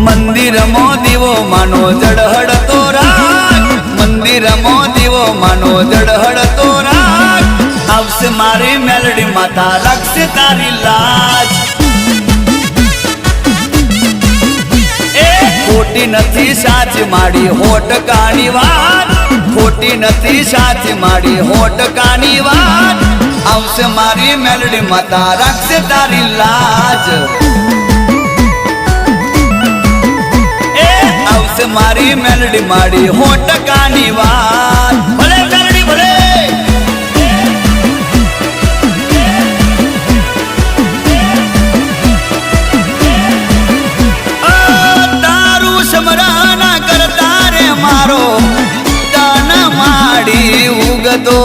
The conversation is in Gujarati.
મંદિરમાં દીવો માનો જડહડતો રાગ, મંદિરમાં દીવો માનો જડહડતો રાગ, આવશે મારી મેલડી માતા રાખશે તારી લાજ. એ ખોટી નથી સાચી માડી હોટકાની વાત, ખોટી નથી સાચી માડી હોટકાની વાત, આવશે મારી મેલડી માતા રાખશે તારી લાજ. આવશે મારી મેલડી માડી હોટકાની વાત. ભલે મેલડી ભલે. તારું સમરાના કરતા રે મારો દાન માડી ઉગતો